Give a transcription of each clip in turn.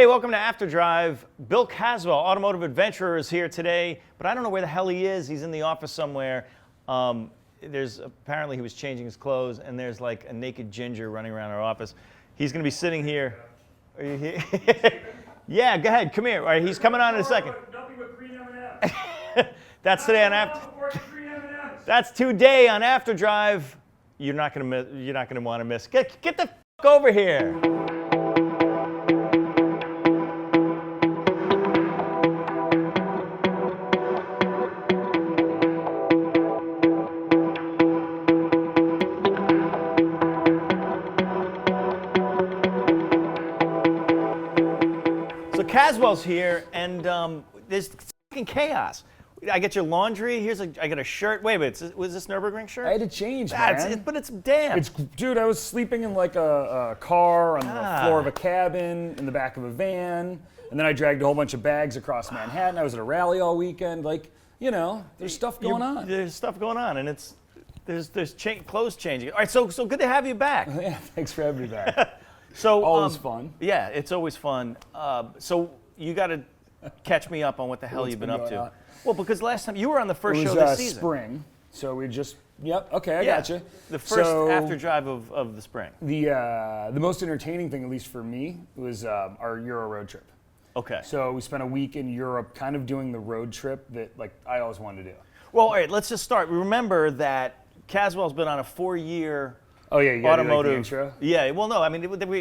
Hey, welcome to After Drive. Bill Caswell, Automotive Adventurer, is here today, but I don't know where the hell he is. He's in the office somewhere. Apparently he was changing his clothes, and there's like a naked ginger running around our office. He's going to be sitting here. Are you here? Yeah, go ahead. Come here. All right, he's coming on in a second. Nothing but green M&Ms. That's today on After. That's today on After Drive. You're not going to want to miss. Get the f over here. So Caswell's here, and there's fucking chaos. I get your laundry. I got a shirt. Wait a minute. Was this Nürburgring shirt? I had to change, man. But it's damp. Dude, I was sleeping in like a car on the floor of a cabin, in the back of a van, and then I dragged a whole bunch of bags across Manhattan. I was at a rally all weekend. Like, you know, there's stuff going on. There's stuff going on, and there's clothes changing. All right, so good to have you back. Yeah, thanks for having me back. So always fun. Yeah, it's always fun. So you got to catch me up on what the hell you've been up to. Well, because last time you were on the first show this season. Spring. So we just, okay, I got you. The first After Drive of the spring. The most entertaining thing, at least for me, was our Euro road trip. Okay. So we spent a week in Europe kind of doing the road trip that like I always wanted to do. Well, all right, let's just start. Remember that Caswell's been on a 4-year you Automotive do, like, the intro? Yeah, well, no, I mean, I know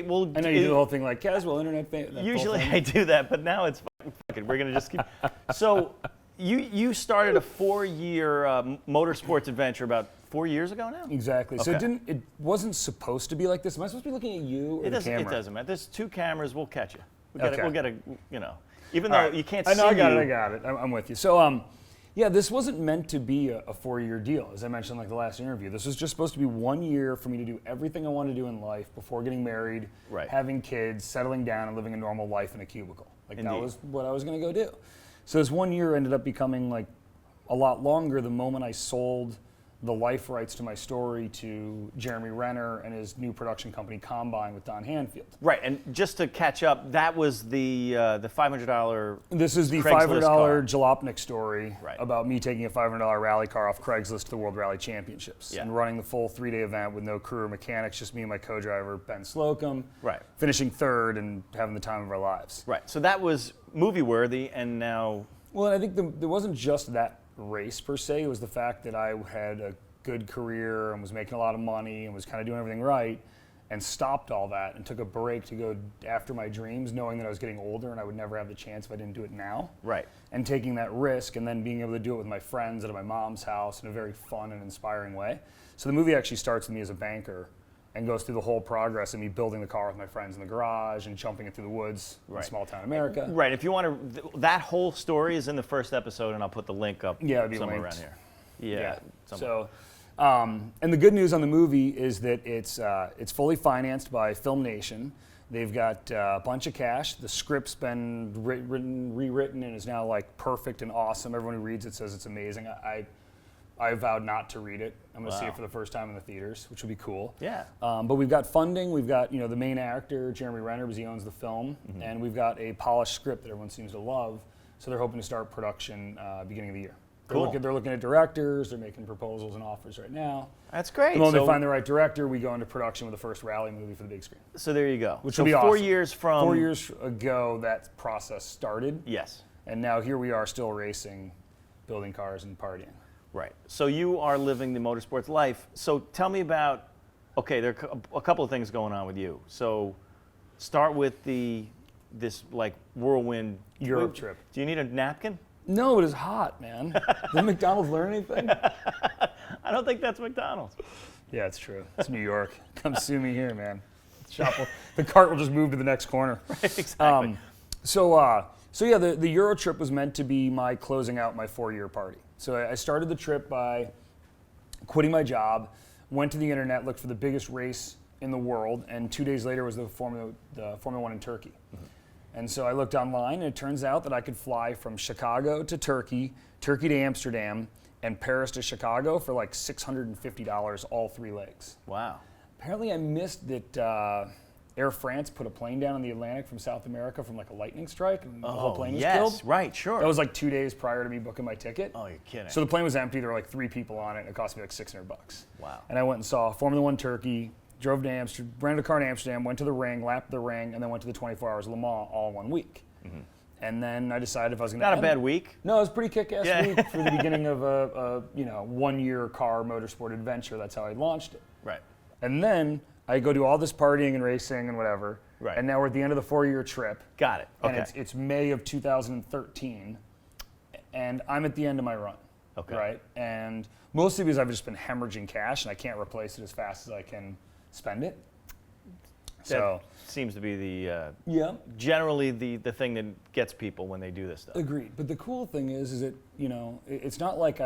you do the whole thing like Caswell, internet fan. Usually I do that, but now it's fucking, we're going to just keep. So you started a 4-year motorsports adventure about 4 years ago now? Exactly. Okay. So it wasn't supposed to be like this. Am I supposed to be looking at you or the camera? It doesn't matter. There's 2 cameras. We'll catch you. Okay. We'll get a, even though you can't see I know, I you. got it. I'm with you. So, yeah, this wasn't meant to be a 4-year deal, as I mentioned like the last interview. This was just supposed to be 1 year for me to do everything I wanted to do in life before getting married, having kids, settling down, and living a normal life in a cubicle. Like Indeed. That was what I was going to go do. So this 1 year ended up becoming like a lot longer the moment I sold the life rights to my story to Jeremy Renner and his new production company Combine with Don Hanfield. Right, and just to catch up, that was the $500. This is the Craigslist $500 Jalopnik story right. about me taking a $500 rally car off Craigslist to the World Rally Championships yeah. and running the full 3-day event with no crew or mechanics, just me and my co-driver Ben Slocum. Right. Finishing third and having the time of our lives. Right. So that was movie worthy, and now. Well, I think there wasn't just that race per se. It was the fact that I had a good career and was making a lot of money and was kind of doing everything right, and stopped all that and took a break to go after my dreams, knowing that I was getting older and I would never have the chance if I didn't do it now. Right. And taking that risk and then being able to do it with my friends at my mom's house in a very fun and inspiring way. So the movie actually starts with me as a banker and goes through the whole progress of me building the car with my friends in the garage and jumping it through the woods in small town America. Right. If you want to, that whole story is in the first episode, and I'll put the link up somewhere around here. Yeah. So, and the good news on the movie is that it's fully financed by Film Nation. They've got a bunch of cash. The script's been rewritten, and is now like perfect and awesome. Everyone who reads it says it's amazing. I vowed not to read it. I'm going to see it for the first time in the theaters, which would be cool. Yeah. But we've got funding. We've got the main actor, Jeremy Renner, because he owns the film, and we've got a polished script that everyone seems to love. So they're hoping to start production beginning of the year. Cool. They're looking at directors. They're making proposals and offers right now. That's great. The moment they find the right director, we go into production with the first rally movie for the big screen. So there you go. Which will be awesome. 4 years from 4 years ago, that process started. Yes. And now here we are, still racing, building cars, and partying. Right. So you are living the motorsports life. So tell me about. Okay, there are a couple of things going on with you. So start with this like whirlwind Europe trip. Do you need a napkin? No, it is hot, man. Did McDonald's learn anything? I don't think that's McDonald's. Yeah, it's true. It's New York. Come sue me here, man. The cart will just move to the next corner. Right, exactly. So yeah, the Euro trip was meant to be my closing out my 4-year party. So I started the trip by quitting my job, went to the internet, looked for the biggest race in the world, and 2 days later was the Formula 1 in Turkey. Mm-hmm. And so I looked online, and it turns out that I could fly from Chicago to Turkey, Turkey to Amsterdam, and Paris to Chicago for like $650 all 3 legs. Wow. Apparently I missed that Air France put a plane down in the Atlantic from South America from like a lightning strike, and the Oh, whole plane was yes, killed. right, sure. That was like 2 days prior to me booking my ticket. Oh, you're kidding. So the plane was empty. There were like 3 people on it, and it cost me like $600. Wow. And I went and saw Formula One Turkey, drove to Amsterdam, rented a car in Amsterdam, went to the ring, lapped the ring, and then went to the 24 Hours of Le Mans all in 1 week. And then I decided if I was going to Not a bad week. No, it was a pretty kick-ass week for the beginning of a 1-year car motorsport adventure. That's how I launched it. Right. And then I go do all this partying and racing and whatever. Right. And now we're at the end of the 4-year trip. Got it. Okay. And it's May of 2013, and I'm at the end of my run. Okay. Right. And mostly because I've just been hemorrhaging cash, and I can't replace it as fast as I can spend it. So seems to be the yeah, generally the thing that gets people when they do this stuff. agreed. But the cool thing is that it's not like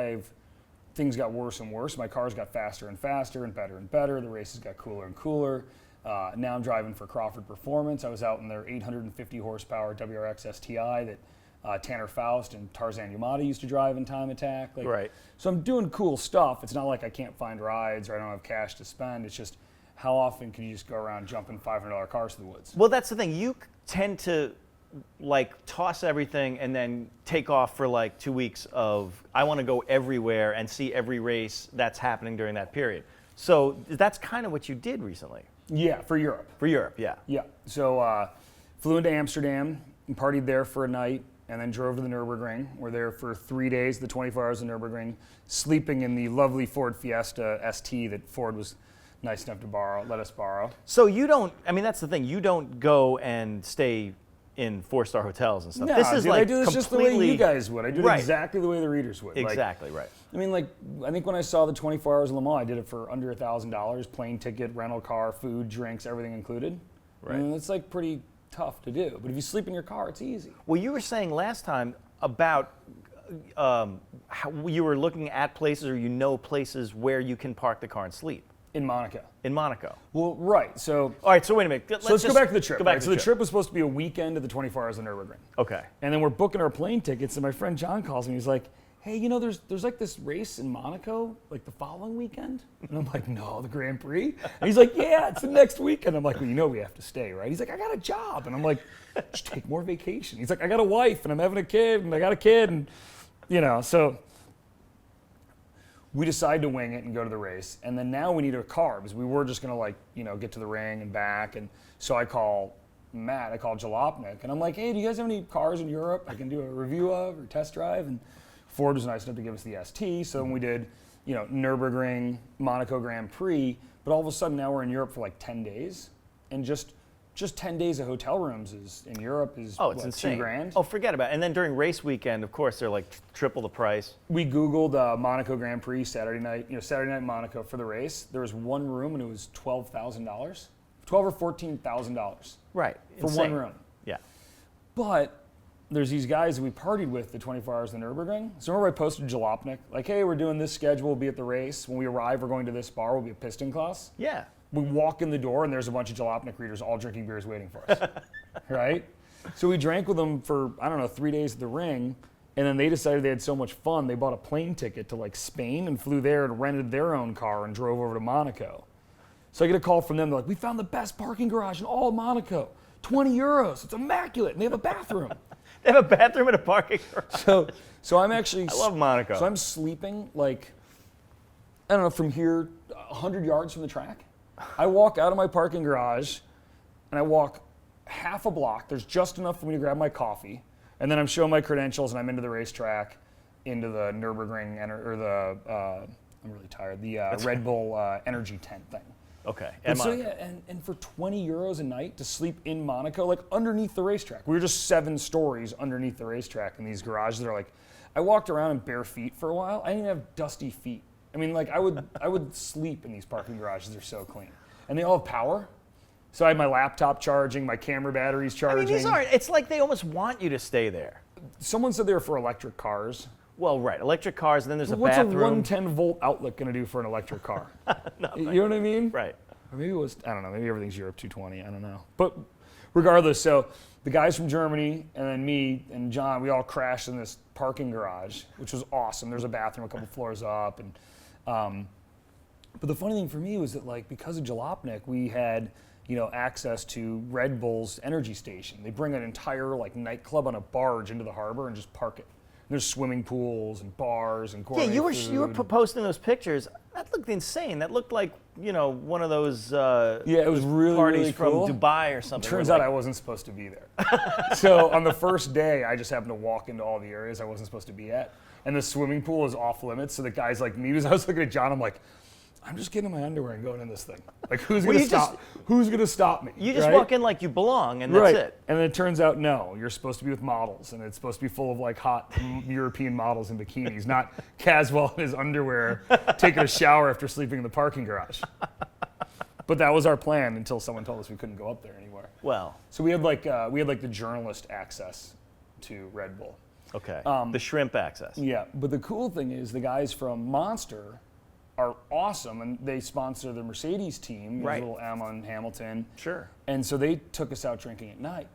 things got worse and worse. My cars got faster and faster and better. The races got cooler and cooler. Now I'm driving for Crawford Performance. I was out in their 850 horsepower WRX STI that Tanner Faust and Tarzan Yamada used to drive in Time Attack. Right. So I'm doing cool stuff. It's not like I can't find rides or I don't have cash to spend. It's just how often can you just go around jumping $500 cars to the woods? Well, that's the thing. You tend to like toss everything and then take off for like 2 weeks of I want to go everywhere and see every race that's happening during that period. So that's kind of what you did recently. Yeah, for Europe. For Europe, yeah. Yeah. So flew into Amsterdam and partied there for a night and then drove to the Nürburgring. We're there for 3 days, the 24 hours of Nürburgring, sleeping in the lovely Ford Fiesta ST that Ford was nice enough to let us borrow. So you don't, I mean, that's the thing. You don't go and stay in 4-star hotels and stuff. No, this is dude, like I do this just the way you guys would. I do it Right. exactly the way the readers would. Exactly, right. I mean, I think when I saw the 24 Hours of Le Mans, I did it for under $1,000, plane ticket, rental car, food, drinks, everything included. Right. I mean, that's like pretty tough to do. But if you sleep in your car, it's easy. Well, you were saying last time about how you were looking at places or places where you can park the car and sleep. In Monaco. In Monaco. Well, right. So All right, so wait a minute. let's go back to the trip. Go back right? to So the trip was supposed to be a weekend at the 24 Hours of Nürburgring. Okay. And then we're booking our plane tickets, and my friend John calls me. He's like, hey, there's like this race in Monaco, like the following weekend? And I'm like, no, the Grand Prix? And he's like, yeah, it's the next weekend. I'm like, well, we have to stay, right? He's like, I got a job. And I'm like, just take more vacation. He's like, I got a wife, and I'm having a kid, and I got a kid, and, so we decide to wing it and go to the race. And then now we need a car because we were just going to get to the ring and back. And so I call Matt, I call Jalopnik, and I'm like, hey, do you guys have any cars in Europe I can do a review of or test drive? And Ford was nice enough to give us the ST. So then we did, Nürburgring, Monaco Grand Prix. But all of a sudden now we're in Europe for like 10 days. And just 10 days of hotel rooms in Europe is it's insane. $2,000. Oh, forget about it. And then during race weekend, of course, they're like triple the price. We Googled Monaco Grand Prix Saturday night Monaco for the race. There was one room and it was $12,000, $12,000 or $14,000. Right. For Insane. one room. Yeah. But there's these guys that we partied with the 24 Hours of the Nürburgring. So remember I posted Jalopnik, like, hey, we're doing this schedule, we'll be at the race. When we arrive, we're going to this bar, we'll be at Piston Class. Yeah. We walk in the door and there's a bunch of Jalopnik readers all drinking beers waiting for us, right? So we drank with them for, 3 days at the ring, and then they decided they had so much fun, they bought a plane ticket to like Spain and flew there and rented their own car and drove over to Monaco. So I get a call from them, they're like, we found the best parking garage in all of Monaco, 20 euros, it's immaculate, and they have a bathroom. They have a bathroom and a parking garage. So I'm actually, I love Monaco. So I'm sleeping like, from here, 100 yards from the track. I walk out of my parking garage and I walk half a block. There's just enough for me to grab my coffee. And then I'm showing my credentials and I'm into the racetrack, into the Nürburgring, I'm really tired, the Red Bull energy tent thing. Okay. And so and for 20 euros a night to sleep in Monaco, like underneath the racetrack. We were just 7 stories underneath the racetrack in these garages that are like, I walked around in bare feet for a while. I didn't even have dusty feet. I mean, like I would sleep in these parking garages. They're so clean, and they all have power. So I had my laptop charging, my camera batteries charging. these aren't. It's like they almost want you to stay there. Someone said they were for electric cars. Well, right, electric cars, and then there's What's a bathroom. What's a 110-volt outlet going to do for an electric car? Nothing. You know what I mean? Right. Or maybe it was, I don't know, maybe everything's Europe 220, I don't know. But regardless, so the guys from Germany and then me and John, we all crashed in this parking garage, which was awesome. There's a bathroom a couple floors up. And but the funny thing for me was that, like, because of Jalopnik, we had access to Red Bull's energy station. They bring an entire nightclub on a barge into the harbor and just park it. There's swimming pools and bars and gourmet you were food. posting those pictures. That looked insane. That looked like one of those it was really parties really from cool. Dubai or something. Turns out I wasn't supposed to be there. So on the first day, I just happened to walk into all the areas I wasn't supposed to be at, and the swimming pool is off limits. So the guys like me, I was looking at John, I'm like, I'm just getting in my underwear and going in this thing. Like, who's going to stop? Who's going to stop me? You just walk in like you belong, and that's it. And then it turns out, no, you're supposed to be with models, and it's supposed to be full of hot European models in bikinis, not Caswell in his underwear taking a shower after sleeping in the parking garage. But that was our plan until someone told us we couldn't go up there anymore. Well, so we had the journalist access to Red Bull. Okay. The shrimp access. Yeah, but the cool thing is the guys from Monster are awesome, and they sponsor the Mercedes team, right? Little Emma and Hamilton. Sure. And so they took us out drinking at night.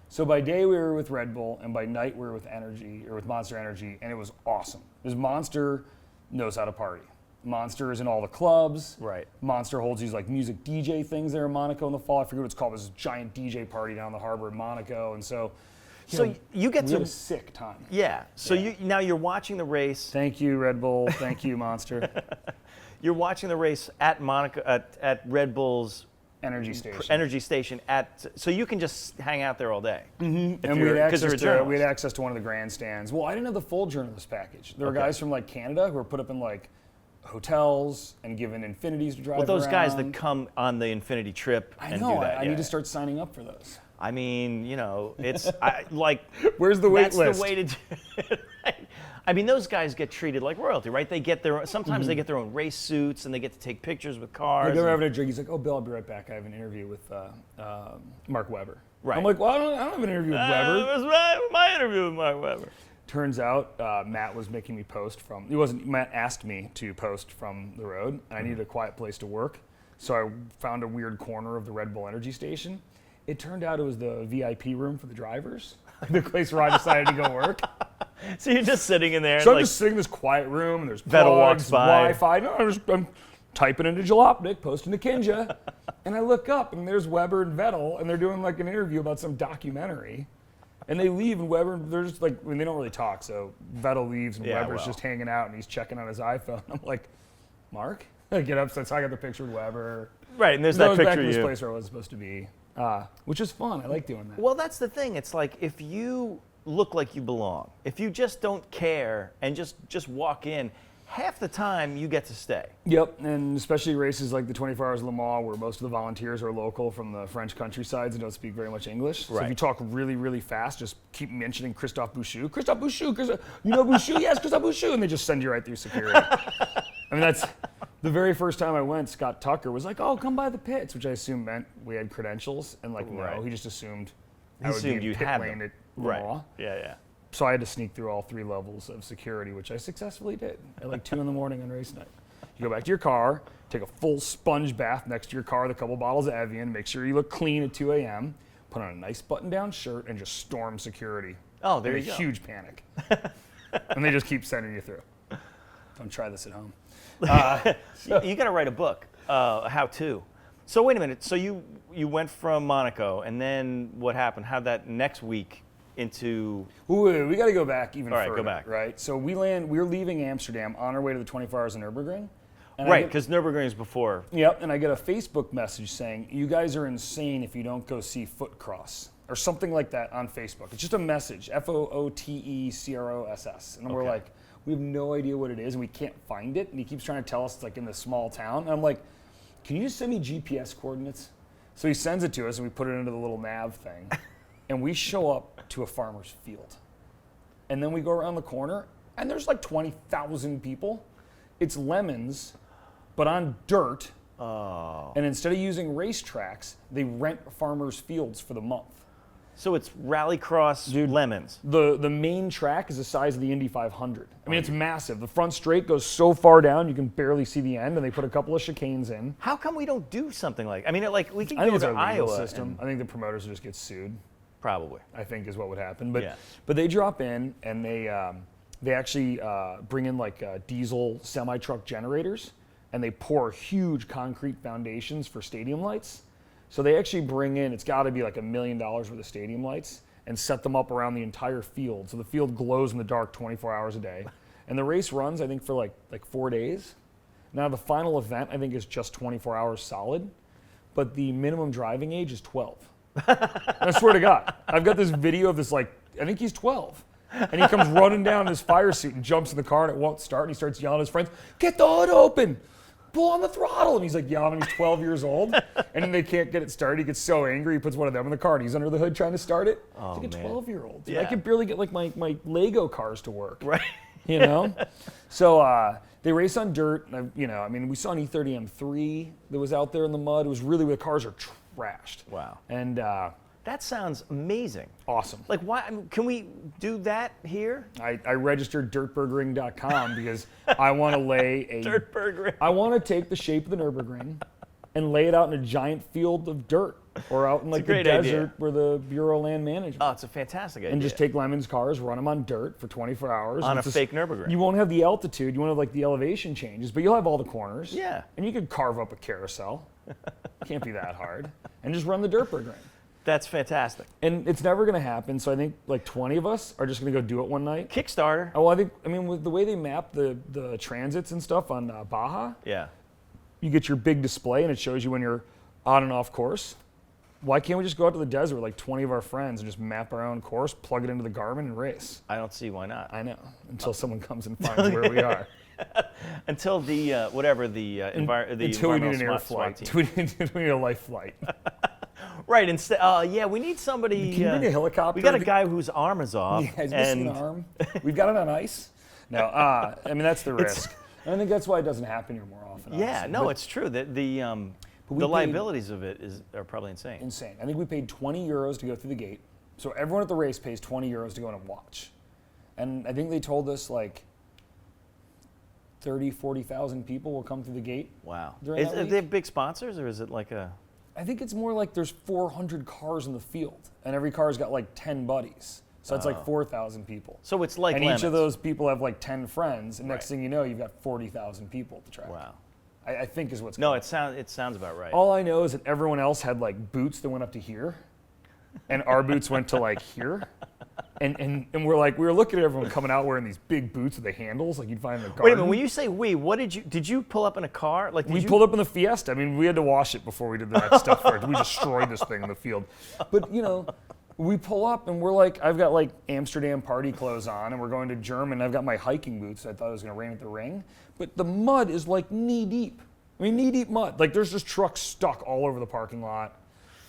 So by day we were with Red Bull, and by night we were with Monster Energy, and it was awesome. Because Monster knows how to party. Monster is in all the clubs. Right. Monster holds these music DJ things there in Monaco in the fall. I forget what it's called. This giant DJ party down the harbor in Monaco, and so. You get we to had a sick time. Yeah. So now you're watching the race. Thank you, Red Bull. Thank you, Monster. You're watching the race at Monaco at Red Bull's energy station. So you can just hang out there all day. Mm-hmm. And we had access to one of the grandstands. Well, I didn't have the full journalist package. There were guys from Canada who were put up in hotels and given Infinities to drive around. Well, those guys that come on the Infinity trip and do that. I need to start signing up for those. I mean, it's Where's the wait list? That's the way to do it, right? I mean, those guys get treated like royalty, right? They get sometimes they get their own race suits and they get to take pictures with cars. They're having a drink. He's like, "Oh, Bill, I'll be right back. I have an interview with Mark Webber." Right. I'm like, "Well, I don't have an interview with Webber." It was my interview with Mark Webber. Turns out Matt was making me post from. Matt asked me to post from the road. And I needed a quiet place to work, so I found a weird corner of the Red Bull energy station. It turned out it was the VIP room for the drivers, the place where I decided to go work. So you're just sitting in there. So I'm just sitting in this quiet room, and there's Vettel plugs, walks by. Wi-Fi. No, I'm typing into Jalopnik, posting to Kinja, and I look up, and there's Webber and Vettel, and they're doing an interview about some documentary. And they leave, and Webber, they're just they don't really talk. So Vettel leaves, and Webber's just hanging out, and he's checking on his iPhone. I'm like, Mark? I get up, so I got the picture with Webber. Right, and there's that picture back of in this you. place where I was supposed to be, which is fun. I like doing that. Well, that's the thing. It's like if you look like you belong, if you just don't care and just walk in, half the time you get to stay. Yep, and especially races like the 24 Hours of Le Mans, where most of the volunteers are local from the French countrysides and don't speak very much English. So if you talk really, really fast, just keep mentioning Christophe Bouchou. Christophe Bouchou, you know Bouchou? Yes, Christophe Bouchou. And they just send you right through security. I mean, that's the very first time I went, Scott Tucker was like, "Oh, come by the pits," which I assumed meant we had credentials. And no, he just assumed I would be in pit lane at Le Mans. Yeah. So I had to sneak through all 3 levels of security, which I successfully did at 2 in the morning on race night. You go back to your car, take a full sponge bath next to your car with a couple bottles of Evian, make sure you look clean at 2 a.m., put on a nice button-down shirt, and just storm security. Oh, there you go. A huge panic. And they just keep sending you through. Don't try this at home. You got to write a book, how-to. So wait a minute. So you went from Monaco, and then what happened? How'd that next week into? We got to go back even further. All right, go back. Right. So we're leaving Amsterdam on our way to the 24 Hours of Nürburgring. Right, because Nürburgring is before. Yep, and I get a Facebook message saying, "You guys are insane if you don't go see Footcross," or something like that on Facebook. It's just a message, FOOTECROSS, and we're like, we have no idea what it is, and we can't find it. And he keeps trying to tell us it's in this small town. And I'm like, "Can you just send me GPS coordinates?" So he sends it to us, and we put it into the little nav thing. And we show up to a farmer's field. And then we go around the corner, and there's 20,000 people. It's lemons, but on dirt. Oh. And instead of using racetracks, they rent farmers' fields for the month. So it's rallycross lemons. The main track is the size of the Indy 500. I mean, it's massive. The front straight goes so far down you can barely see the end, and they put a couple of chicanes in. How come we don't do something like? I mean, we could I go think it's to our legal Iowa system. I think the promoters will just get sued. Probably. I think is what would happen. But they drop in, and they actually bring in diesel semi-truck generators, and they pour huge concrete foundations for stadium lights. So they actually bring in, it's got to be like $1 million worth of stadium lights and set them up around the entire field. So the field glows in the dark 24 hours a day. And the race runs, I think, for like 4 days. Now the final event, I think, is just 24 hours solid, but the minimum driving age is 12. I swear to God, I've got this video of this, like, I think he's 12. And he comes running down in his fire suit and jumps in the car and it won't start. And he starts yelling at his friends, get the hood open, pull on the throttle. And he's like yelling, and he's 12 years old. And then they can't get it started. He gets so angry, he puts one of them in the car and he's under the hood trying to start it. Oh, it's like a 12-year-old. Yeah. I could barely get like my Lego cars to work. Right. You know? So they race on dirt. And we saw an E30 M3 that was out there in the mud. It was really where the cars are trashed. Wow. And that sounds amazing. awesome. Like, why? I mean, can we do that here? I registered dirtburgering.com because I want to lay a Dirtburgering. I want to take the shape of the Nürburgring and lay it out in a giant field of dirt or out in like the great desert idea. where the Bureau of Land Management. Oh, it's a fantastic idea. And just take Lemon's cars, run them on dirt for 24 hours. on a It's just- fake Nürburgring. You won't have the altitude, you won't have like the elevation changes, but you'll have all the corners. Yeah. And you could carve up a carousel. Can't be that hard. And just run the Dirtburgring. That's fantastic. And it's never going to happen, so I think like 20 of us are just going to go do it one night. Kickstarter. Oh, with the way they map the transits and stuff on Baja, Yeah. you get your big display and it shows you when you're on and off course. Why can't we just go out to the desert with like 20 of our friends and just map our own course, plug it into the Garmin and race? I don't see why not. I know, until someone comes and finds where we are. Until the Until we need an air flight. team. Until we need a life flight. Right. Instead, yeah, we need somebody. Can you bring a helicopter? We got a guy whose arm is off. Yeah, he's missing an arm. We've got it on ice. No, I mean, that's the risk. And I think that's why it doesn't happen here more often. Yeah, honestly. no, But it's true. That the we paid- liabilities of it are probably insane. insane. I think we paid 20 euros to go through the gate. So everyone at the race pays 20 euros to go in and watch. And I think they told us like 30, 40,000 people will come through the gate. Wow. During that Are week? they have big sponsors, or is it like a? I think it's more like there's 400 cars in the field, and every car's got like 10 buddies. So it's like 4,000 people. So it's like and lemons. each of those people have like 10 friends, and next Right. thing you know, you've got 40,000 people at the track. Wow. I think is what's No, going it sounds about right. All I know is that everyone else had like boots that went up to here, and our boots went to like here. And we were looking at everyone coming out wearing these big boots with the handles like you'd find in the garden. Wait a minute. When you say we, what did you pull up in a car? Like We pulled up in the Fiesta. I mean, we had to wash it before we did that stuff for it. We destroyed this thing in the field. But, we pull up and we're like, I've got like Amsterdam party clothes on and we're going to German. I've got my hiking boots. I thought it was going to rain at the ring. But the mud is like knee deep. I mean, knee deep mud. Like there's just trucks stuck all over the parking lot.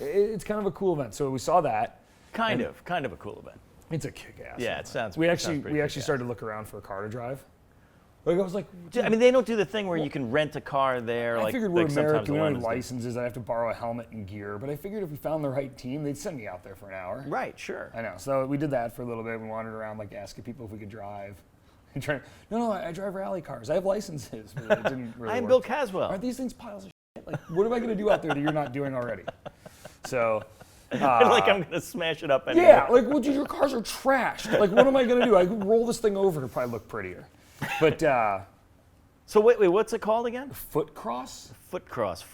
It's kind of a cool event. So we saw that. kind of a cool event. It's a kick-ass. Yeah, event. it sounds. We it actually sounds pretty kick-ass. started to look around for a car to drive. Like I was like, I mean, they don't do the thing where you can rent a car there. I like, figured we're like sometimes American, the we don't Lemons have do. licenses, I'd have to borrow a helmet and gear. But I figured if we found the right team, they'd send me out there for an hour. Right, sure. I know. So we did that for a little bit. We wandered around, like asking people if we could drive. And no, I drive rally cars. I have licenses. But it didn't really I am work. Bill Caswell. Aren't these things piles of shit? Like, what am I going to do out there that you're not doing already? So. Like I'm gonna smash it up anyway. Yeah, like, well, dude, your cars are trashed. Like, what am I going to do? I could roll this thing over to probably look prettier. But So wait, what's it called again? foot cross? Foot cross.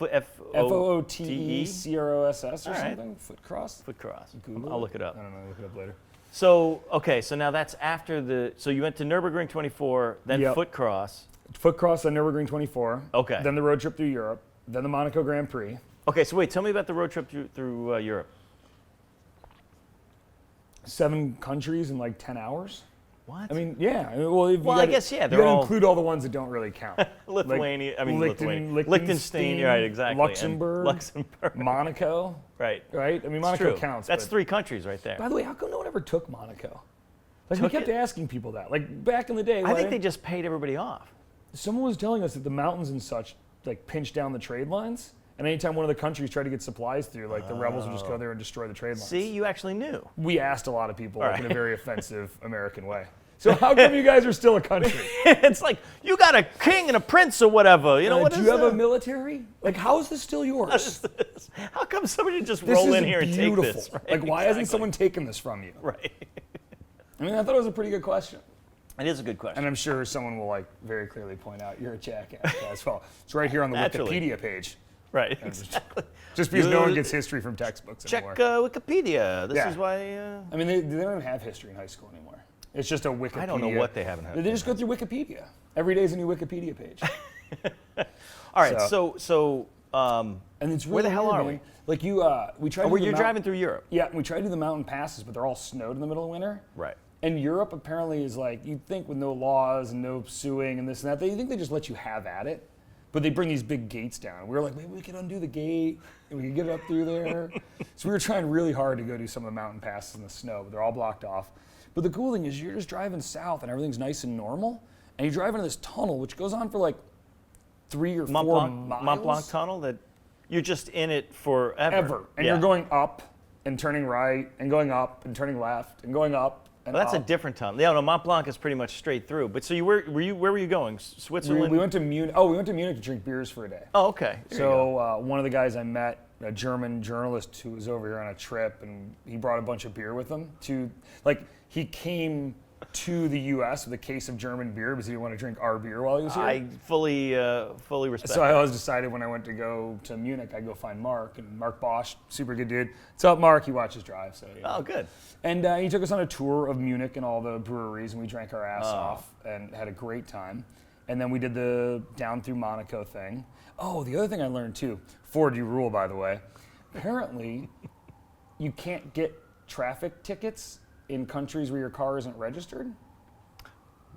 F-O-O-T-E-C-R-O-S-S or All right. something? Foot cross? Foot cross. Google I'll it? look it up. I don't know, look it up later. So okay, so now that's after the. So you went to Nürburgring 24, then Yep. Foot cross. Foot cross on Nürburgring 24. Okay. Then the road trip through Europe. Then the Monaco Grand Prix. Okay, so wait, tell me about the road trip through Europe. 7 countries in like 10 hours. What? I mean, yeah. Well, if you Well, I gotta- guess, yeah, You they're got to all- include all the ones that don't really count. Lithuania. I mean, Liechtenstein, Liechtenstein. Right, exactly. and Luxembourg. Luxembourg. Monaco. Right. Right. I mean, It's Monaco true. counts. That's but- 3 countries right there. By the way, how come no one ever took Monaco? Like we Took kept it? asking people that. Like back in the day. I think why- they just paid everybody off. Someone was telling us that the mountains and such like pinch down the trade lines, and anytime one of the countries tried to get supplies through, like the rebels would just go there and destroy the trade lines. See, you actually knew. We asked a lot of people All like, in a right. very offensive American way. So how come you guys are still a country? It's like you got a king and a prince or whatever. You know what do is you have a that? military? Like, how is this still yours? How come somebody didn't just This roll is in here and take beautiful. this? Right? Like, why hasn't Exactly. someone taken this from you? Right. I mean, I thought it was a pretty good question. It is a good question. And I'm sure someone will like very clearly point out you're a jackass as well. It's right here on the Naturally. Wikipedia page. Right, exactly. Just because no one gets history from textbooks Check anymore. Wikipedia. This Yeah. is why... I mean, they don't even have history in high school anymore. It's just a Wikipedia. I don't know what they haven't had. They just go through Wikipedia. Every day is a new Wikipedia page. All right, so and it's really where the hell weird, are man. we? Like we tried. You're driving through Europe. Yeah, we tried to do the mountain passes, but they're all snowed in the middle of winter. Right. And Europe apparently is like, you'd think with no laws and no suing and this and that, you think they just let you have at it. But they bring these big gates down. We were like, maybe we could undo the gate and we could get it up through there. So we were trying really hard to go do some of the mountain passes in the snow, but they're all blocked off. But the cool thing is you're just driving south and everything's nice and normal. And you drive into this tunnel, which goes on for like 3 or 4 miles. Mont Blanc tunnel that you're just in it forever. Ever. And you're going up and turning right and going up and turning left and going up. Well, that's a different tunnel. Yeah, no, Mont Blanc is pretty much straight through. But so where were you going? Switzerland? We went to Munich. Oh, we went to Munich to drink beers for a day. Oh, okay. So one of the guys I met, a German journalist who was over here on a trip, and he brought a bunch of beer with him. He came to the U.S. with a case of German beer because he didn't want to drink our beer while he was here. I fully respect So I always decided when I went to go to Munich, I'd go find Mark. And Mark Bosch, super good dude. What's up, Mark? He watches Drive. So, Oh, good. And he took us on a tour of Munich and all the breweries, and we drank our ass off and had a great time. And then we did the down through Monaco thing. Oh, the other thing I learned too, Ford, you rule, by the way. Apparently, you can't get traffic tickets in countries where your car isn't registered.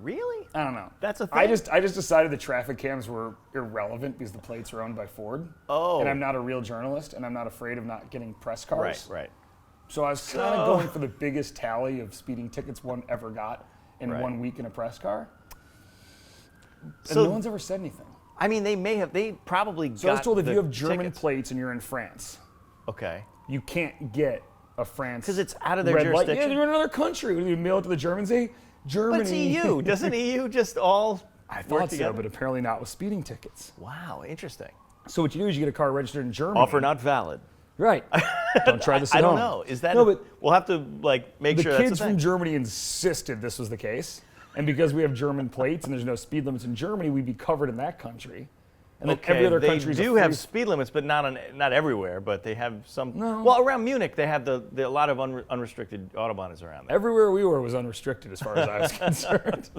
Really? I don't know. That's a thing? I just decided the traffic cams were irrelevant because the plates are owned by Ford. Oh. And I'm not a real journalist, and I'm not afraid of not getting press cars. Right. So I was kind of going for the biggest tally of speeding tickets one ever got in Right. 1 week in a press car. And So- no one's ever said anything. I mean, they probably So I was got told if the you have German tickets. plates and you're in France, Okay. you can't get a France. Because it's out of their red light. jurisdiction? Yeah, you're in another country. When you mail it to the Germans, say Germany. But it's EU. Doesn't EU just all I work thought together? so, but apparently not with speeding tickets. Wow, interesting. So what you do is you get a car registered in Germany. Offer not valid. Right. Don't try this at I don't home. know. Is that? No, but we'll have to make the sure that's kids a thing. from Germany insisted this was the case. And because we have German plates and there's no speed limits in Germany, we'd be covered in that country. And then every other they country do have speed limits, but not everywhere. But they have some. No. Well, around Munich, they have a lot of unrestricted autobahn is around there. Everywhere we were was unrestricted as far as I was concerned.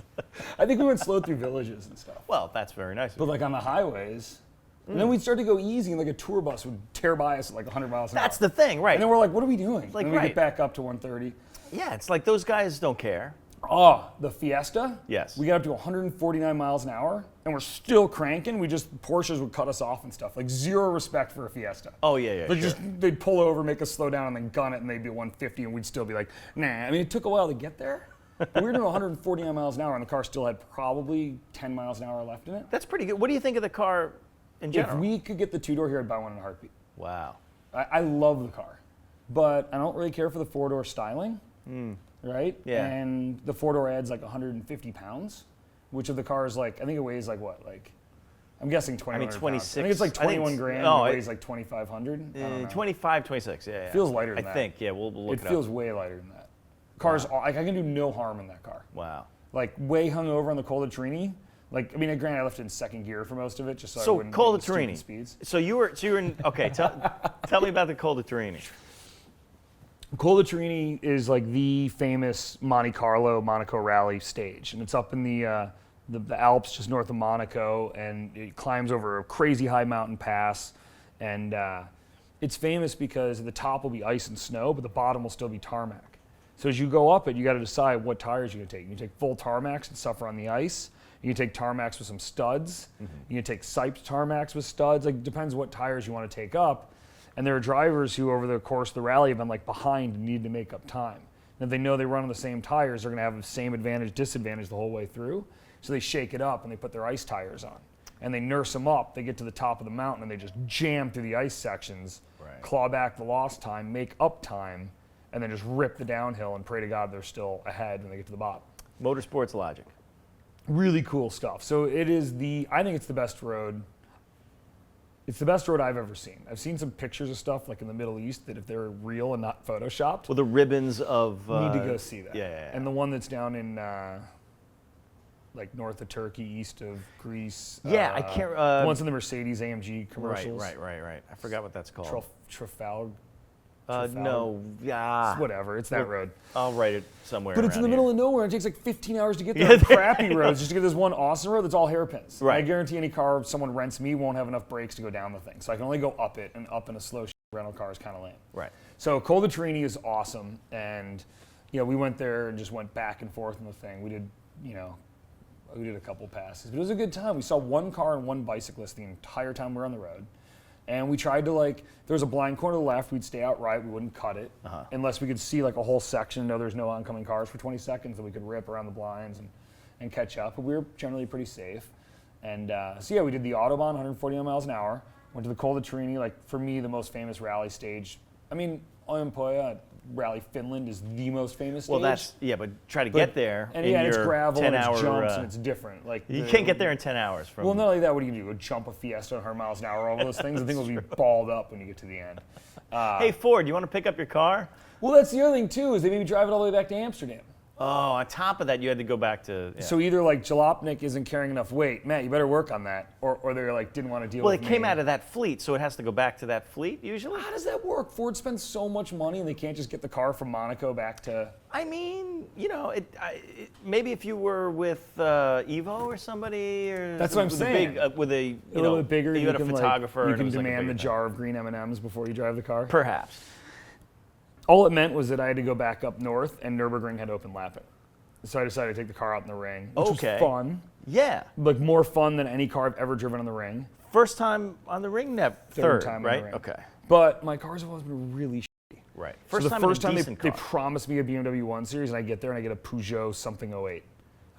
I think we went slow through villages and stuff. Well, that's very nice. But like on the highways, and then we'd start to go easy and like a tour bus would tear by us at like 100 miles an hour. That's the thing, right? And then we're like, what are we doing? Like, and we right. get back up to 130. Yeah, it's like those guys don't care. Oh, the Fiesta? Yes. We got up to 149 miles an hour, and we're still cranking. Porsches would cut us off and stuff. Like, zero respect for a Fiesta. Oh, yeah, Like, sure. they'd pull over, make us slow down, and then gun it, and they'd be 150, and we'd still be like, nah. I mean, it took a while to get there. But we were doing 149 miles an hour, and the car still had probably 10 miles an hour left in it. That's pretty good. What do you think of the car in general? If we could get the two-door here, I'd buy one in a heartbeat. Wow. I love the car, but I don't really care for the four-door styling. Right? Yeah. And the four-door adds like 150 pounds, which of the car is like, I think it weighs like what? Like, I'm guessing 21 26. I think it's like I think 21 it's- grand. no, It it- weighs like 2,500. I don't know. 25, 26, yeah. Feels lighter than that. I think, yeah, we'll look it It feels up. way lighter than that. Car's, like, I can do no harm in that car. Wow. Like, way hungover on the Col De Turini. Like, I mean, granted, I left it in second gear for most of it, just so I So wouldn't Col make De stupid Turini. speeds. So you were in, okay, tell me about the Col De Turini. Col De Turini is like the famous Monte Carlo Monaco rally stage, and it's up in the Alps just north of Monaco, and it climbs over a crazy high mountain pass, and it's famous because at the top will be ice and snow, but the bottom will still be tarmac. So as you go up it, you got to decide what tires you're gonna take. You can take full tarmacs and suffer on the ice. You can take tarmacs with some studs. You can take Sipes tarmacs with studs. Like, it depends what tires you want to take up. And there are drivers who, over the course of the rally, have been like behind and need to make up time. And if they know they run on the same tires, they're going to have the same advantage, disadvantage the whole way through. So they shake it up and they put their ice tires on. And they nurse them up. They get to the top of the mountain and they just jam through the ice sections, claw back the lost time, make up time, and then just rip the downhill and pray to God they're still ahead when they get to the bottom. Motorsports logic. Really cool stuff. So it is I think it's the best road. It's the best road I've ever seen. I've seen some pictures of stuff like in the Middle East that if they're real and not photoshopped, Well, the ribbons of. need to go see that. Yeah. And the one that's down in like north of Turkey, east of Greece. Yeah, I can't. Once in the Mercedes AMG commercials. Right. I forgot what that's called. Trafalgar. No, yeah. Whatever, it's that road. I'll write it somewhere. But it's in the around middle of nowhere, and it takes like 15 hours to get there on crappy roads just to get this one awesome road that's all hairpins. Right. I guarantee any car someone rents me won't have enough brakes to go down the thing. So I can only go up it, and up in a slow rental car is kind of lame. Right. So Col De Turini is awesome, and we went there and just went back and forth on the thing. We did a couple passes, but it was a good time. We saw one car and one bicyclist the entire time we were on the road. And we tried to there was a blind corner to the left, we'd stay out right, we wouldn't cut it, unless we could see like a whole section, know there's no oncoming cars for 20 seconds, that we could rip around the blinds and catch up. But we were generally pretty safe. And we did the Autobahn, 140 miles an hour, went to the Col De Turini, like for me, the most famous rally stage. I mean, Olympia, Rally Finland is the most famous stage. Well, but try to get there. And in it's your gravel and 10-hour, it's jumps and it's different. You can't get there in 10 hours. Well, not only that, what do you do? Go jump a Fiesta at 100 miles an hour, all those things? The thing will be balled up when you get to the end. Hey, Ford, you want to pick up your car? Well, that's the other thing, too, is they maybe drive it all the way back to Amsterdam. Oh, on top of that, you had to go back to... Yeah. So either like Jalopnik isn't carrying enough weight, Matt, you better work on that, or they're like, didn't want to deal with it came out of that fleet, so it has to go back to that fleet, usually? How does that work? Ford spends so much money and they can't just get the car from Monaco back to... I mean, maybe if you were with Evo or somebody, or... That's what I'm saying. With a little bit bigger, you had a photographer. You can demand the jar of green M&Ms before you drive the car? Perhaps. All it meant was that I had to go back up north and Nürburgring had open lapping. So I decided to take the car out in the ring, which was fun. Yeah. Like more fun than any car I've ever driven on the ring. First time on the ring, third time right? On the ring. Okay. But my cars have always been really shitty. Right. So the first time they promised me a BMW 1 Series, and I get there and I get a Peugeot something 08.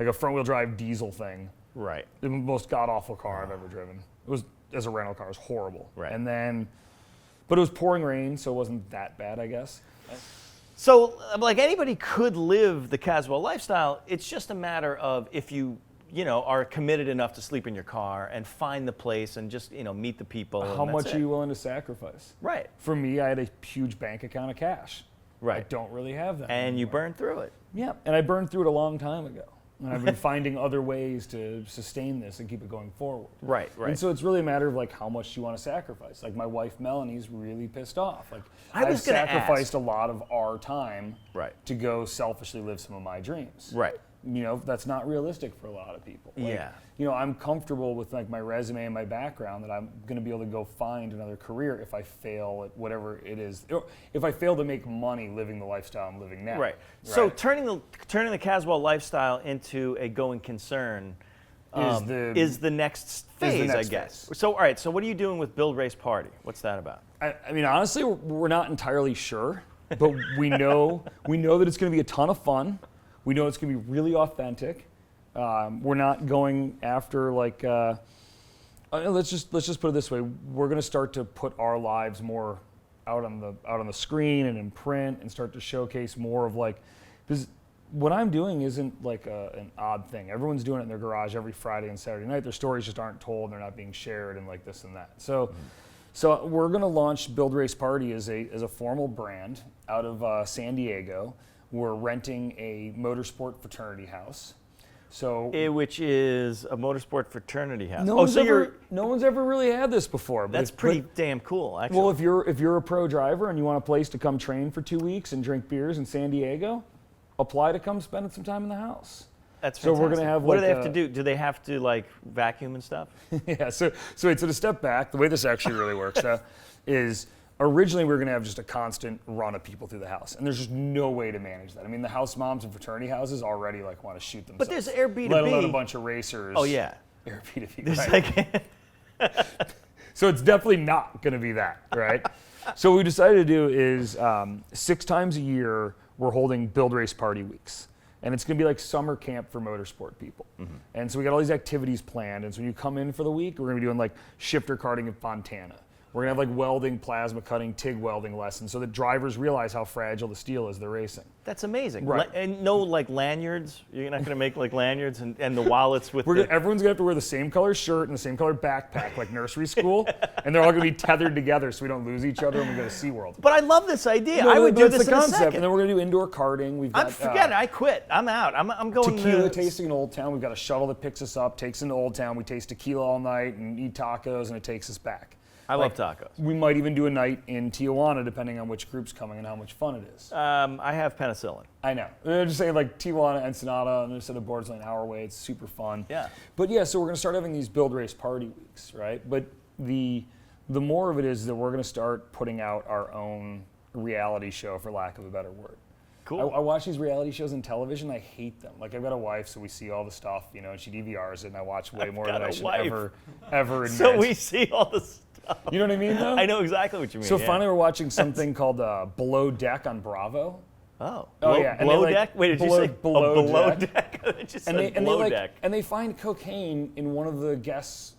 Like a front-wheel drive diesel thing. Right. The most god-awful car I've ever driven. It was, as a rental car, it was horrible. Right. And then, but it was pouring rain, so it wasn't that bad, I guess. So, like, anybody could live the Caswell lifestyle. It's just a matter of if you are committed enough to sleep in your car and find the place and just, meet the people. How much are you willing to sacrifice? Right. For me, I had a huge bank account of cash. Right. I don't really have that And anymore. you burned through it. Yeah, and I burned through it a long time ago. And I've been finding other ways to sustain this and keep it going forward. Right. And so it's really a matter of like how much you want to sacrifice. Like my wife Melanie's really pissed off. Like I've sacrificed a lot of our time to go selfishly live some of my dreams. Right. That's not realistic for a lot of people. Like, I'm comfortable with like my resume and my background that I'm going to be able to go find another career if I fail at whatever it is. Or if I fail to make money living the lifestyle I'm living now. Right. So turning the Caswell lifestyle into a going concern is the next phase, I guess. So, all right. So what are you doing with Build Race Party? What's that about? I mean, honestly, we're not entirely sure, but we know that it's going to be a ton of fun. We know it's going to be really authentic. We're not going after like. Let's just put it this way: we're going to start to put our lives more out on the screen and in print, and start to showcase more of like, because what I'm doing isn't like an odd thing. Everyone's doing it in their garage every Friday and Saturday night. Their stories just aren't told. They're not being shared, and like this and that. So we're going to launch Build Race Party as a formal brand out of San Diego. We're renting a motorsport fraternity house. Which is a motorsport fraternity house. No one's ever really had this before. That's pretty damn cool, actually. Well, if you're a pro driver and you want a place to come train for 2 weeks and drink beers in San Diego, apply to come spend some time in the house. That's fantastic. So we're going to have what do they have to do? Do they have to like vacuum and stuff? Yeah. So to step back, the way this actually really works is originally we were going to have just a constant run of people through the house, and there's just no way to manage that. I mean, the house moms and fraternity houses already like want to shoot themselves. But there's Airbnb. Let alone a bunch of racers. Oh yeah. Airbnb. There's right? So it's definitely not going to be that, right? So what we decided to do is 6 times a year we're holding Build Race Party weeks. And it's going to be like summer camp for motorsport people. Mm-hmm. And so we got all these activities planned. And so when you come in for the week, we're going to be doing like shifter karting in Fontana. We're going to have like welding, plasma cutting, TIG welding lessons so that drivers realize how fragile the steel is they're racing. That's amazing. Right. And no like lanyards? You're not going to make like lanyards and the wallets with Everyone's going to have to wear the same color shirt and the same color backpack like nursery school, and they're all going to be tethered together so we don't lose each other when we go to SeaWorld. But I love this idea. I would do this in a second. And then we're going to do indoor karting. We've got, forget it. I quit. I'm out. I'm going tequila tasting in Old Town. We've got a shuttle that picks us up, takes us into Old Town. We taste tequila all night and eat tacos, and it takes us back. I love tacos. We might even do a night in Tijuana, depending on which group's coming and how much fun it is. I have penicillin. I know. They're just saying like Tijuana, Ensenada, and instead of boards like an hour away. It's super fun. Yeah. But yeah, so we're going to start having these build race party weeks, right? But the more of it is that we're going to start putting out our own reality show, for lack of a better word. Cool. I watch these reality shows on television. I hate them. Like, I've got a wife, so we see all the stuff, you know, and she DVRs it, and I watch way more than I should ever admit. So we see all the stuff. You know what I mean, though? I know exactly what you mean. So finally we're watching something called Below Deck on Bravo. Oh yeah. Below Deck? Wait, did you say Below Deck? It just said Below Deck. And they find cocaine in one of the guests'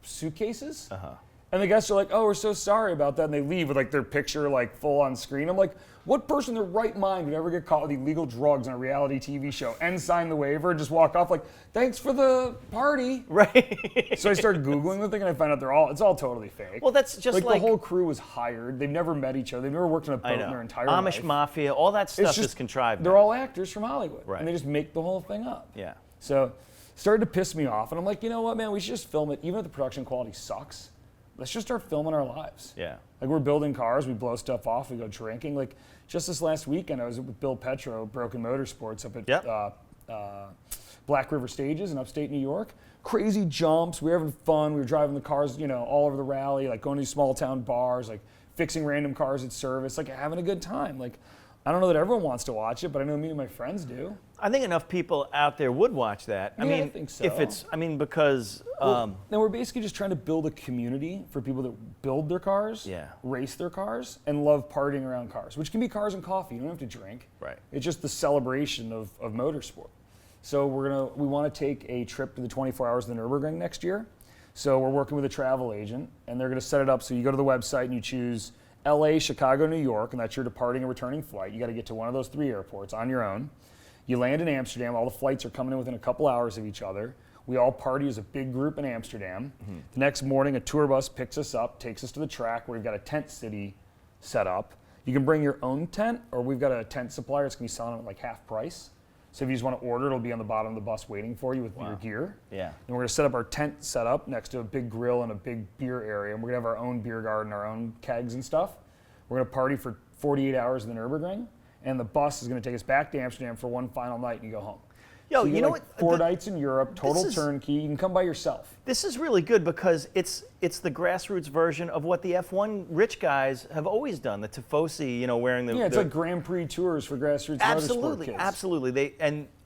suitcases. Uh-huh. And the guests are like, oh, we're so sorry about that. And they leave with like their picture like full on screen. I'm like, what person in their right mind would ever get caught with illegal drugs on a reality TV show and sign the waiver and just walk off like, thanks for the party? Right. So I started Googling the thing and I found out it's all totally fake. Well, that's just like the whole crew was hired. They've never met each other. They've never worked on a boat in their entire life. Amish Mafia, all that stuff is contrived. They're all actors from Hollywood. Right. And they just make the whole thing up. Yeah. So it started to piss me off. And I'm like, you know what, man, we should just film it. Even if the production quality sucks, let's just start filming our lives. Yeah. Like, we're building cars, we blow stuff off, we go drinking. Like, just this last weekend, I was with Bill Petro, Broken Motorsports, up at Black River Stages in upstate New York. Crazy jumps, we were having fun, we were driving the cars, you know, all over the rally, like going to these small town bars, like fixing random cars at service, like having a good time. Like, I don't know that everyone wants to watch it, but I know me and my friends do. I think enough people out there would watch that. I think so. If it's, because... now we're basically just trying to build a community for people that build their cars, race their cars, and love partying around cars, which can be cars and coffee. You don't have to drink. Right. It's just the celebration of motorsport. So we want to take a trip to the 24 Hours of the Nürburgring next year. So we're working with a travel agent, and they're going to set it up so you go to the website and you choose LA, Chicago, New York, and that's your departing and returning flight. You got to get to one of those 3 airports on your own. You land in Amsterdam. All the flights are coming in within a couple hours of each other. We all party as a big group in Amsterdam. Mm-hmm. The next morning, a tour bus picks us up, takes us to the track where we've got a tent city set up. You can bring your own tent, or we've got a tent supplier that's going to be selling it at like half price. So if you just want to order, it'll be on the bottom of the bus waiting for you with your gear. Yeah. And we're going to set up our tent setup next to a big grill and a big beer area. And we're going to have our own beer garden, our own kegs and stuff. We're going to party for 48 hours in the Nürburgring, and the bus is going to take us back to Amsterdam for one final night, and you go home. Yo, so you know like what? 4 nights in Europe, total turnkey. You can come by yourself. This is really good because it's the grassroots version of what the F1 rich guys have always done. The Tifosi, wearing the... Yeah, it's like Grand Prix tours for grassroots motorsport kids. Absolutely.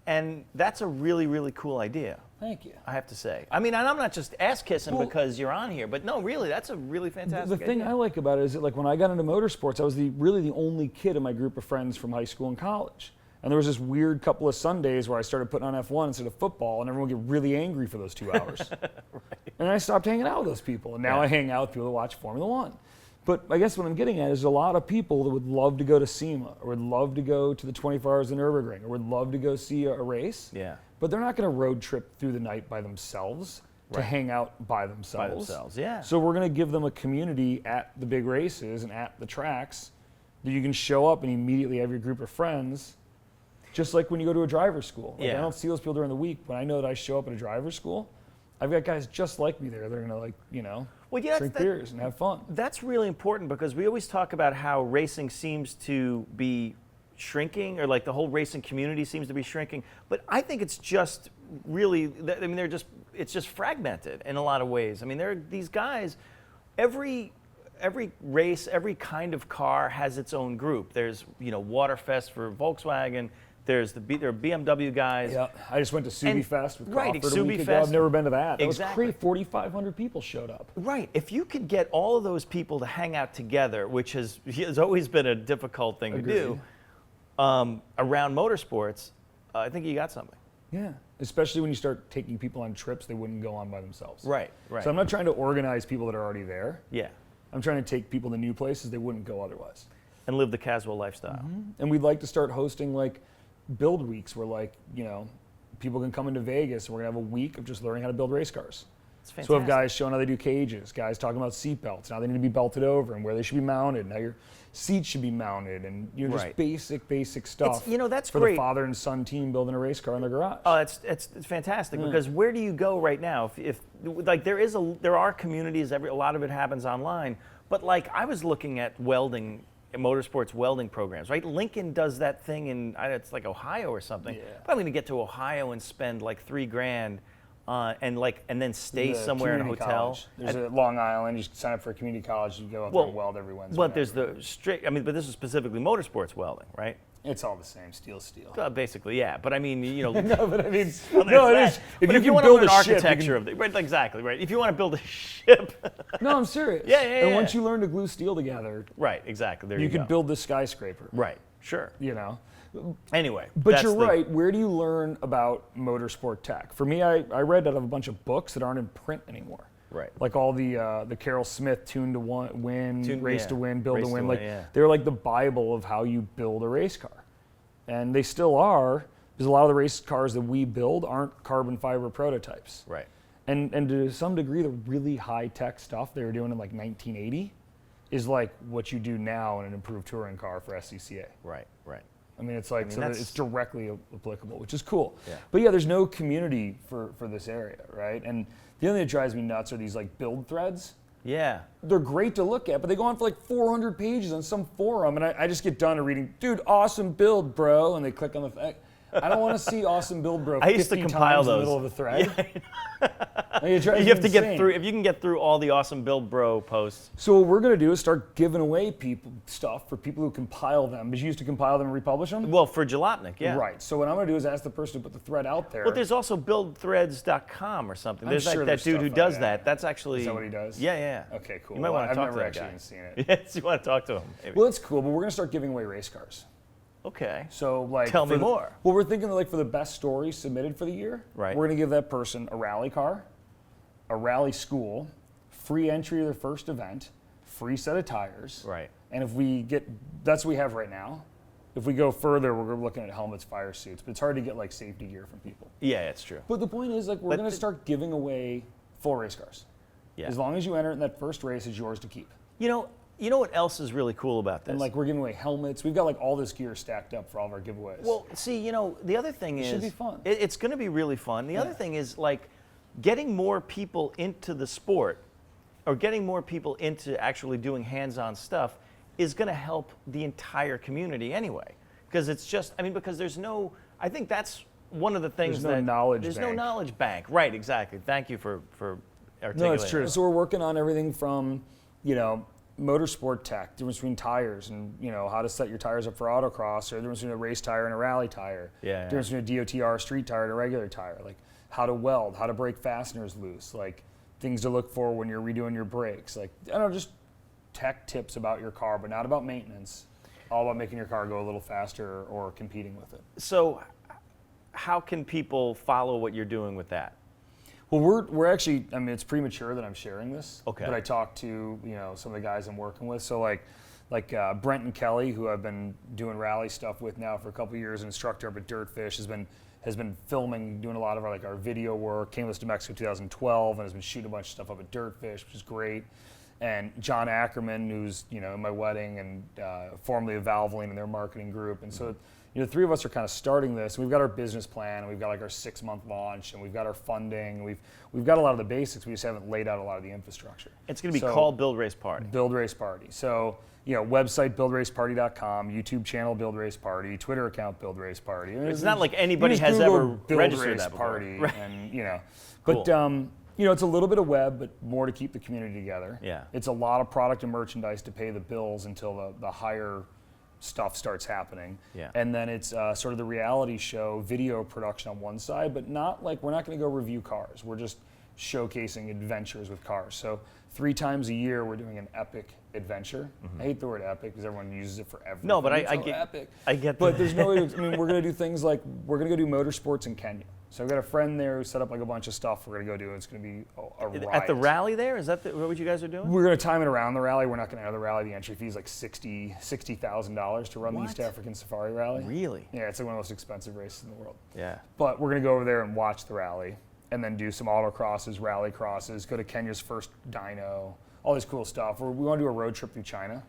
And that's a really, really cool idea. Thank you. I have to say. I mean, and I'm not just ass-kissing because you're on here, but no, really, that's a really fantastic The thing I like about it is that, like, when I got into motorsports, I was really the only kid in my group of friends from high school and college. And there was this weird couple of Sundays where I started putting on F1 instead of football, and everyone would get really angry for those 2 hours. Right. And I stopped hanging out with those people, and now I hang out with people that watch Formula One. But I guess what I'm getting at is a lot of people that would love to go to SEMA, or would love to go to the 24 Hours of the Nürburgring, or would love to go see a race. Yeah. But they're not going to road trip through the night by themselves to hang out by themselves. So we're going to give them a community at the big races and at the tracks that you can show up and immediately have your group of friends, just like when you go to a driver's school. Like, I don't see those people during the week. When I know that I show up at a driver's school, I've got guys just like me there. They're going to, drink beers and have fun. That's really important because we always talk about how racing seems to be shrinking, or like the whole racing community seems to be shrinking. But I think it's just really, it's just fragmented in a lot of ways. I mean, there are these guys, every race, every kind of car has its own group. There's, Waterfest for Volkswagen. There are BMW guys. Yeah, I just went to Subi Fest with Crawford a week ago. I've never been to that. That was great. 4,500 people showed up. Right. If you could get all of those people to hang out together, which has always been a difficult thing to do, around motorsports, I think you got something. Yeah, especially when you start taking people on trips they wouldn't go on by themselves. Right. So I'm not trying to organize people that are already there. Yeah. I'm trying to take people to new places they wouldn't go otherwise. And live the Caswell lifestyle. And we'd like to start hosting like build weeks where like, you know, people can come into Vegas and we're gonna have a week of just learning how to build race cars. It's fantastic. So we have guys showing how they do cages, guys talking about seat belts, how they need to be belted over and where they should be mounted, and how your seats should be mounted, and you know, just basic stuff. You know, that's for great. the father and son team building a race car in their garage. Oh, it's fantastic because where do you go right now? If like there are communities, a lot of it happens online, but like I was looking at welding, motorsports welding programs, right? Lincoln does that thing in it's like Ohio or something. Yeah. But I'm going to get to Ohio and spend like $3,000 and then stay somewhere in a hotel. College. There's a Long Island. You sign up for a community college. You go up there and weld every Wednesday. But there's the strict. I mean, but this is specifically motorsports welding, right? It's all the same. Steel's steel. Basically, yeah. But I mean, you know. No, but I mean, well, no, it is. If you want to learn architecture of the right, exactly right. If you want to build a ship. No, I'm serious. Yeah. And once you learn to glue steel together, right, exactly. There you go. could build this skyscraper. Right. Sure. You know. Anyway, but you're right. Where do you learn about motorsport tech? For me, I read out of a bunch of books that aren't in print anymore. Right. Like all the Carroll Smith Tune to Win, Race to Win, Build to Win. Like they're like the Bible of how you build a race car, and they still are, because a lot of the race cars that we build aren't carbon fiber prototypes. Right. And to some degree, the really high tech stuff they were doing in like 1980 is like what you do now in an improved touring car for SCCA. Right. Right. I mean, it's like it's directly applicable, which is cool. Yeah. But yeah, there's no community for this area, right? And the other thing that drives me nuts are these like build threads. Yeah. They're great to look at, but they go on for like 400 pages on some forum, and I just get done reading, dude, awesome build, bro, and they click on the. I don't want to see awesome build, bro. I used to compile those in the middle of a thread. Yeah, you have to get through. If you can get through all the awesome build, bro posts. So what we're gonna do is start giving away people stuff for people who compile them. Because you used to compile them and republish them. Well, for Jalopnik, yeah. Right. So what I'm gonna do is ask the person to put the thread out there. But there's also buildthreads.com or something. There's like that dude who does that. That's actually. Is that what he does? Yeah. Okay, cool. You might want to talk to that guy. I've never actually seen it. Yes, you want to talk to him. Maybe. Well, it's cool, but we're gonna start giving away race cars. Okay. So like, tell me more. Well, we're thinking like for the best story submitted for the year, right? We're gonna give that person a rally car, a rally school, free entry to their first event, free set of tires, right? And if we get, that's what we have right now. If we go further, we're looking at helmets, fire suits, but it's hard to get like safety gear from people. Yeah, it's true. But the point is, like, we're gonna start giving away full race cars. Yeah. As long as you enter it in that first race, it's yours to keep. You know what else is really cool about this? And like we're giving away helmets. We've got like all this gear stacked up for all of our giveaways. Well, see, the other thing is, it should be fun. It's going to be really fun. The other thing is like getting more people into the sport, or getting more people into actually doing hands-on stuff, is going to help the entire community anyway. Because it's just, because there's no. I think that's one of the things there's no knowledge bank. Right. Exactly. Thank you for articulating. No, it's true. So we're working on everything from, motorsport tech, difference between tires, and how to set your tires up for autocross, or the difference between a race tire and a rally tire. Yeah. Difference between a DOTR street tire and a regular tire. Like how to weld, how to break fasteners loose, like things to look for when you're redoing your brakes. Like just tech tips about your car, but not about maintenance. All about making your car go a little faster or competing with it. So, how can people follow what you're doing with that? Well, we're actually, it's premature that I'm sharing this. Okay. But I talked to, some of the guys I'm working with. So like Brent and Kelly, who I've been doing rally stuff with now for a couple of years, an instructor up at Dirtfish, has been filming, doing a lot of our video work, came with us to Mexico 2012, and has been shooting a bunch of stuff up at Dirtfish, which is great. And John Ackerman, who's, in my wedding and formerly of Valvoline in their marketing group. And so, the three of us are kind of starting this. We've got our business plan, and we've got our 6-month launch, and we've got our funding. We've got a lot of the basics. We just haven't laid out a lot of the infrastructure. It's going to be called Build Race Party. Build Race Party. So, website buildraceparty.com, YouTube channel Build Race Party, Twitter account Build Race Party. It's not like anybody has ever registered that before. Party, right. And Cool. But it's a little bit of web, but more to keep the community together. Yeah. It's a lot of product and merchandise to pay the bills until the higher stuff starts happening. Yeah. And then it's sort of the reality show, video production on one side, but not like we're not going to go review cars. We're just showcasing adventures with cars. So 3 times a year we're doing an epic adventure. Mm-hmm. I hate the word epic because everyone uses it for everything. No, but I get epic. I get that. But there's no way we're going to do things like we're going to go do motorsports in Kenya. So I've got a friend there who set up like a bunch of stuff we're going to go do. It's going to be a riot. At the rally there? Is that what you guys are doing? We're going to time it around the rally. We're not going to enter the rally. The entry fee is like $60,000 to run the East African Safari Rally. Really? Yeah, it's like one of the most expensive races in the world. Yeah. But we're going to go over there and watch the rally and then do some autocrosses, rally crosses, go to Kenya's first dyno, all this cool stuff. We want to do a road trip through China.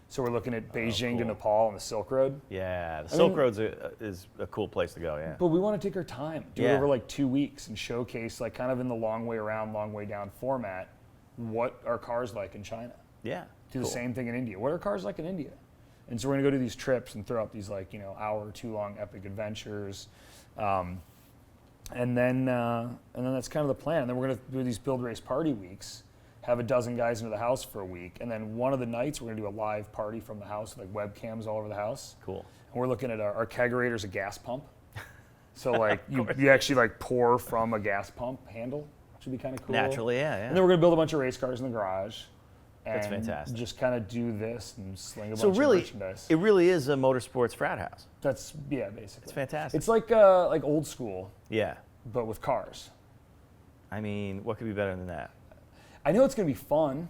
So we're looking at Beijing to Nepal on the Silk Road. Yeah, the Silk Road is a cool place to go, yeah. But we want to take our time, do it over like 2 weeks and showcase like kind of in the long way around, long way down format, what are cars like in China. Yeah. Do the same thing in India. What are cars like in India? And so we're gonna go do these trips and throw out these like, hour or 2 long epic adventures. And then that's kind of the plan. And then we're gonna do these build race party weeks, have a dozen guys into the house for a week, and then one of the nights we're gonna do a live party from the house with like webcams all over the house. Cool. And we're looking at our kegerator's a gas pump. So like you actually like pour from a gas pump handle, which would be kind of cool. Naturally, yeah. And then we're gonna build a bunch of race cars in the garage. That's fantastic. Just kind of do this and sling a bunch So really, of merchandise. it really is a motorsports frat house. That's basically. It's fantastic. It's like old school, Yeah. but with cars. I mean, what could be better than that? I know it's gonna be fun,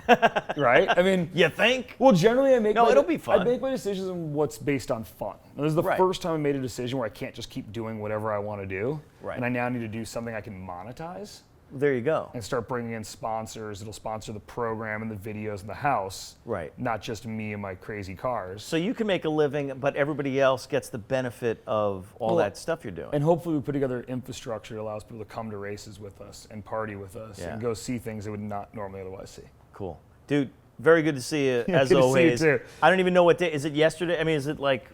right? I mean, You think? well, generally I make No, it'll be fun. I make my decisions on what's based on fun. This is the first time I made a decision where I can't just keep doing whatever I want to do, Right. and I now need to do something I can monetize. There you go. And start bringing in sponsors that'll sponsor the program and the videos in the house. Right. Not just me and my crazy cars. So you can make a living, but everybody else gets the benefit of all that stuff you're doing. And hopefully we put together infrastructure that allows people to come to races with us and party with us Yeah. and go see things they would not normally otherwise see. Cool. Dude, very good to see you, as good to see you always. too. I don't even know what day. Is it yesterday? I mean, is it like...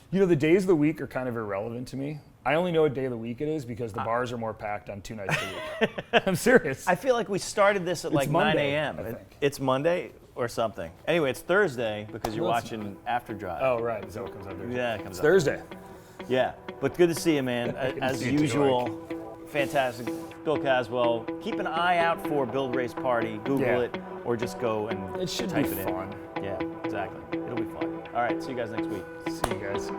The days of the week are kind of irrelevant to me. I only know what day of the week it is because the bars are more packed on 2 nights a week. I'm serious. I feel like we started this at like 9 Monday, a.m. I think. It's Monday or something. Anyway, it's Thursday because you're Well, it's watching After Drive. Oh, right. Is that what comes out there? Yeah, it comes It's up. Thursday. Yeah, but good to see you, man. Good to As see you too, usual, fantastic. Bill Caswell. Keep an eye out for Build Race Party. Google it, or just go and It should type be it fun. in. Yeah, exactly. It'll be fun. All right, see you guys next week. See you guys.